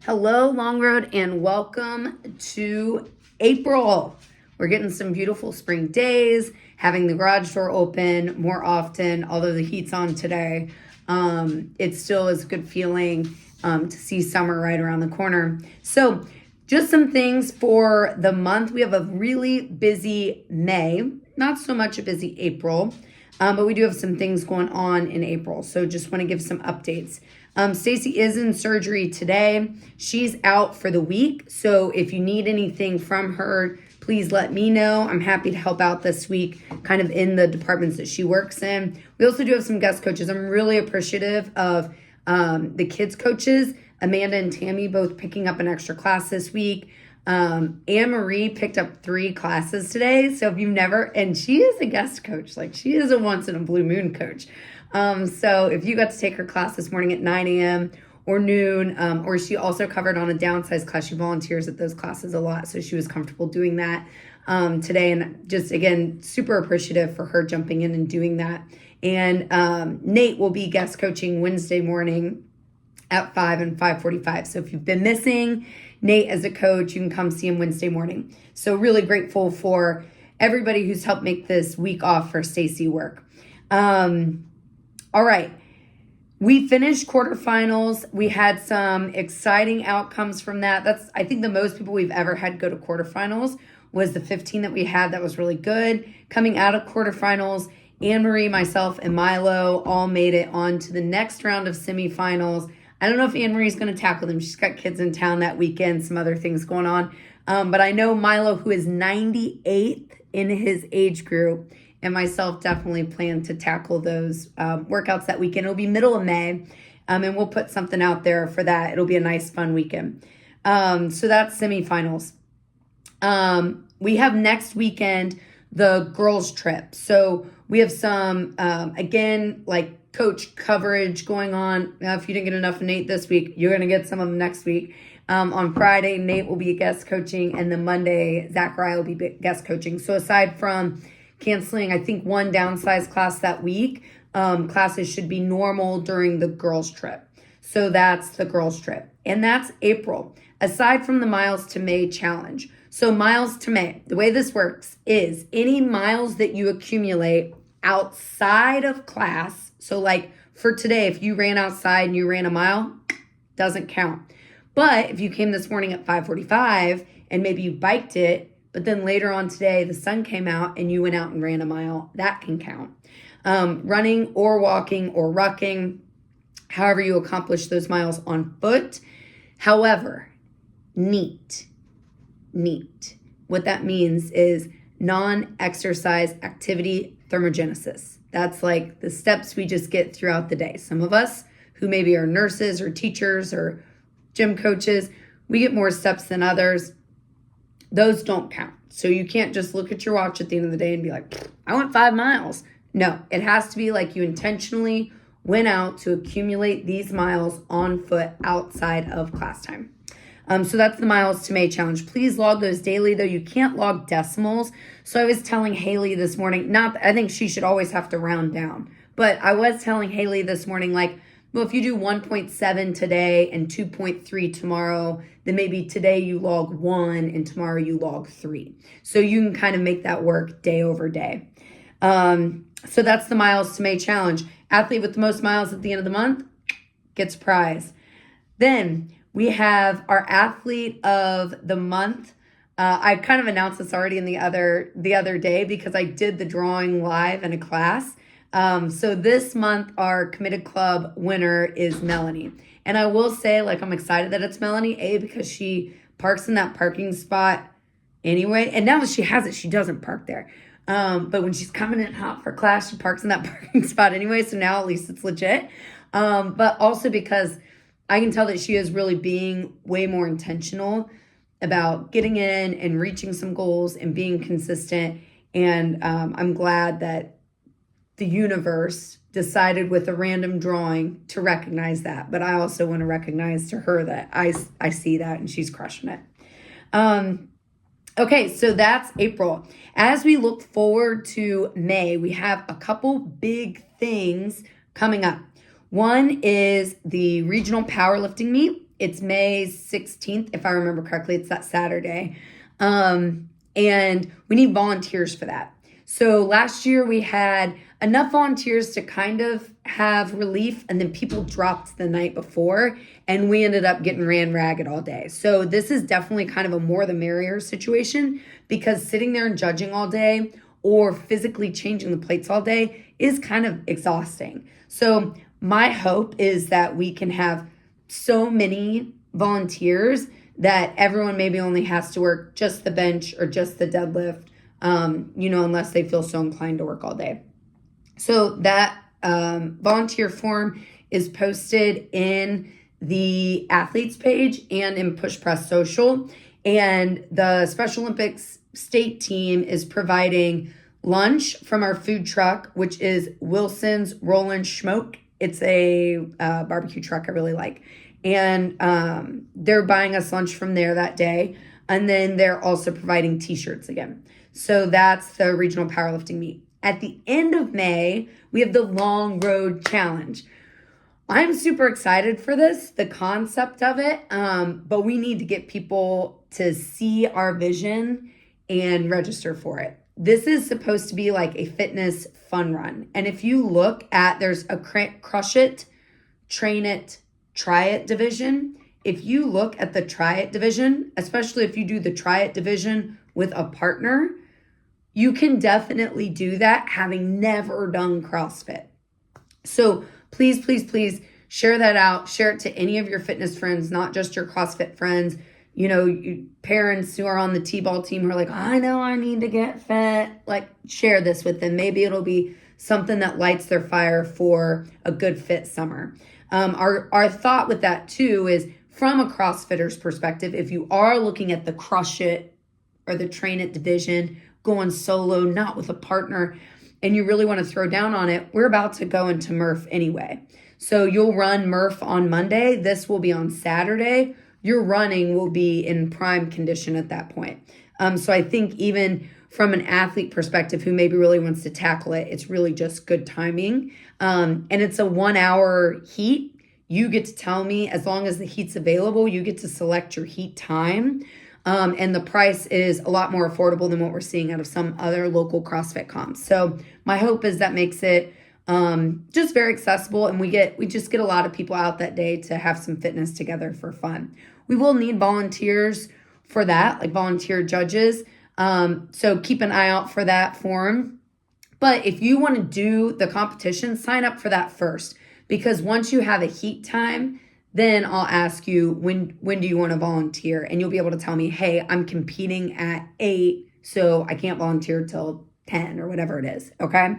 Hello, Long Road, and welcome to April. We're getting some beautiful spring days, having the garage door open more often, although the heat's on today. It still is a good feeling to see summer right around the corner. So, just some things for the month. We have a really busy May, not so much a busy April, but we do have some things going on in April. So, just want to give some updates. Stacy is in surgery today. She's out for the week. So if you need anything from her, please let me know. I'm happy to help out this week, kind of in the departments that she works in. We also do have some guest coaches. I'm really appreciative of the kids coaches, Amanda and Tammy, both picking up an extra class this week. Anne Marie picked up 3 classes today. So if you've never, and she is a guest coach, like she is a once in a blue moon coach. So if you got to take her class this morning at 9 a.m. or noon, or she also covered on a downsized class, she volunteers at those classes a lot. So she was comfortable doing that today. And just, again, super appreciative for her jumping in and doing that. And Nate will be guest coaching Wednesday morning at 5 and 5:45. So if you've been missing Nate as a coach, you can come see him Wednesday morning. So really grateful for everybody who's helped make this week off for Stacy work. All right. We finished quarterfinals. We had some exciting outcomes from that. That's, I think, the most people we've ever had go to quarterfinals was the 15 that we had. That was really good. Coming out of quarterfinals, Anne Marie, myself, and Milo all made it on to the next round of semifinals. I don't know if Anne Marie's going to tackle them. She's got kids in town that weekend, some other things going on. But I know Milo, who is 98th in his age group, and myself definitely plan to tackle those workouts that weekend. It'll be middle of May, and we'll put something out there for that. It'll be a nice, fun weekend. So that's semifinals. We have next weekend the girls' trip. So we have some, again, like coach coverage going on. If you didn't get enough of Nate this week, you're going to get some of them next week. On Friday, Nate will be guest coaching, and then Monday, Zachariah will be guest coaching. So aside from canceling, I think, one downsized class that week, classes should be normal during the girls' trip. So that's the girls' trip. And that's April. Aside from the Miles to May challenge. So Miles to May, the way this works is any miles that you accumulate outside of class. So like for today, if you ran outside and you ran a mile, doesn't count. But if you came this morning at 5:45 and maybe you biked it, but then later on today, the sun came out and you went out and ran a mile, that can count. Running or walking or rucking, however you accomplish those miles on foot. However, neat. What that means is non-exercise activity thermogenesis. That's like the steps we just get throughout the day. Some of us who maybe are nurses or teachers or gym coaches, we get more steps than others. Those don't count. So you can't just look at your watch at the end of the day and be like, I went 5 miles. No, it has to be like you intentionally went out to accumulate these miles on foot outside of class time. So that's the Miles to May challenge. Please log those daily, though you can't log decimals. So I was telling Haley this morning, I think she should always have to round down, but I was telling Haley this morning, like, well, if you do 1.7 today and 2.3 tomorrow, then maybe today you log 1 and tomorrow you log 3. So you can kind of make that work day over day. So that's the Miles to May challenge. Athlete with the most miles at the end of the month gets a prize. Then we have our athlete of the month. I kind of announced this already in the other day because I did the drawing live in a class. So this month, our committed club winner is Melanie. And I will say, like, I'm excited that it's Melanie, because she parks in that parking spot anyway. And now that she has it, she doesn't park there. But when she's coming in hot for class, she parks in that parking spot anyway. So now at least it's legit. But also because I can tell that she is really being way more intentional about getting in and reaching some goals and being consistent. And I'm glad that the universe decided with a random drawing to recognize that. But I also want to recognize to her that I see that and she's crushing it. Okay, so that's April. As we look forward to May, we have a couple big things coming up. One is the regional powerlifting meet It's May 16th, if I remember correctly. It's that Saturday. And we need volunteers for that. So last year we had enough volunteers to kind of have relief, and then people dropped the night before, and we ended up getting ran ragged all day. So this is definitely kind of a more the merrier situation, because sitting there and judging all day or physically changing the plates all day is kind of exhausting. So my hope is that we can have so many volunteers that everyone maybe only has to work just the bench or just the deadlift, unless they feel so inclined to work all day. So that volunteer form is posted in the athletes page and in Push Press Social. And the Special Olympics state team is providing lunch from our food truck, which is Wilson's Rollin' Schmoke. It's a barbecue truck I really like. And they're buying us lunch from there that day. And then they're also providing t-shirts again. So that's the regional powerlifting meet. At the end of May, we have the Long Road Challenge. I'm super excited for this, the concept of it, but we need to get people to see our vision and register for it. This is supposed to be like a fitness fun run. And if you look at, there's a Crush It, Train It, Try It division. If you look at the Try It division, especially if you do the Try It division with a partner, you can definitely do that having never done CrossFit. So please, please, please share that out. Share it to any of your fitness friends, not just your CrossFit friends. Parents who are on the T-ball team who are like, I know I need to get fit. Like, share this with them. Maybe it'll be something that lights their fire for a good fit summer. Our thought with that too is, from a CrossFitter's perspective, if you are looking at the Crush It or the Train It division, going solo, not with a partner, and you really want to throw down on it, we're about to go into Murph anyway. So you'll run Murph on Monday. This will be on Saturday. Your running will be in prime condition at that point. So I think even from an athlete perspective who maybe really wants to tackle it, it's really just good timing. And it's a 1 hour heat. You get to tell me, as long as the heat's available, you get to select your heat time. And the price is a lot more affordable than what we're seeing out of some other local CrossFit comps. So my hope is that makes it just very accessible, and we just get a lot of people out that day to have some fitness together for fun. We will need volunteers for that, like volunteer judges. So keep an eye out for that form. But if you want to do the competition, sign up for that first, because once you have a heat time, then I'll ask you, when do you want to volunteer? And you'll be able to tell me, hey, I'm competing at 8, so I can't volunteer till 10 or whatever it is, okay?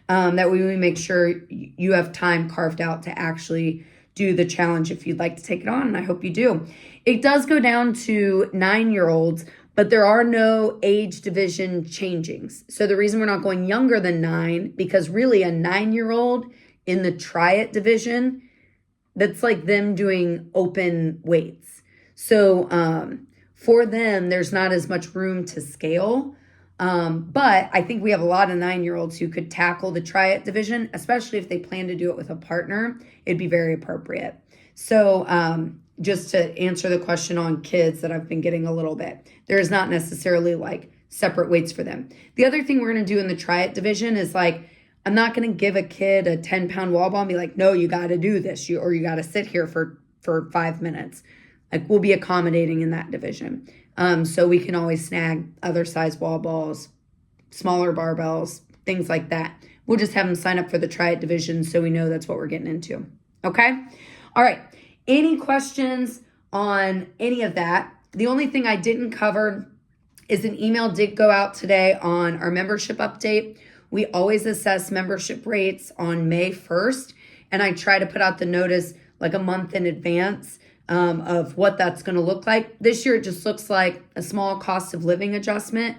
That way we make sure you have time carved out to actually do the challenge if you'd like to take it on, and I hope you do. It does go down to 9-year-olds, but there are no age division changings. So the reason we're not going younger than 9, because really a 9-year-old in the Try It division, that's like them doing open weights. So for them, there's not as much room to scale. But I think we have a lot of 9-year-olds who could tackle the Try It division, especially if they plan to do it with a partner. It'd be very appropriate. So just to answer the question on kids that I've been getting a little bit, there is not necessarily like separate weights for them. The other thing we're going to do in the Try It division is like, I'm not going to give a kid a 10-pound wall ball and be like, no, you got to do this, or you got to sit here for 5 minutes. Like, we'll be accommodating in that division. So we can always snag other size wall balls, smaller barbells, things like that. We'll just have them sign up for the Try It division so we know that's what we're getting into. Okay? All right. Any questions on any of that? The only thing I didn't cover is an email did go out today on our membership update. We always assess membership rates on May 1st, and I try to put out the notice like a month in advance of what that's going to look like. This year, it just looks like a small cost of living adjustment,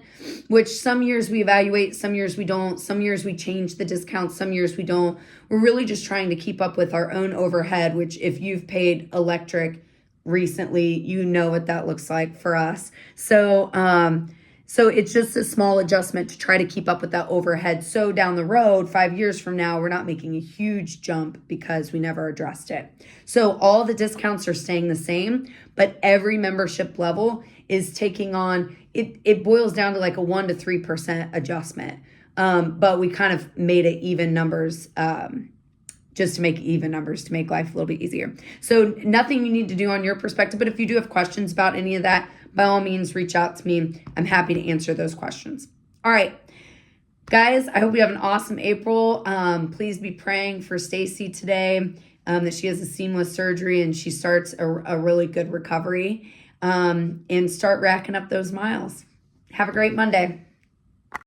which some years we evaluate, some years we don't, some years we change the discounts, some years we don't. We're really just trying to keep up with our own overhead, which if you've paid electric recently, you know what that looks like for us. So So it's just a small adjustment to try to keep up with that overhead. So down the road, 5 years from now, we're not making a huge jump because we never addressed it. So all the discounts are staying the same, but every membership level is taking on, it boils down to like a 1 to 3% adjustment. But we kind of made it even numbers, just to make even numbers, to make life a little bit easier. So nothing you need to do on your perspective, but if you do have questions about any of that, by all means, reach out to me. I'm happy to answer those questions. All right, guys, I hope you have an awesome April. Please be praying for Stacy today, that she has a seamless surgery and she starts a really good recovery, and start racking up those miles. Have a great Monday.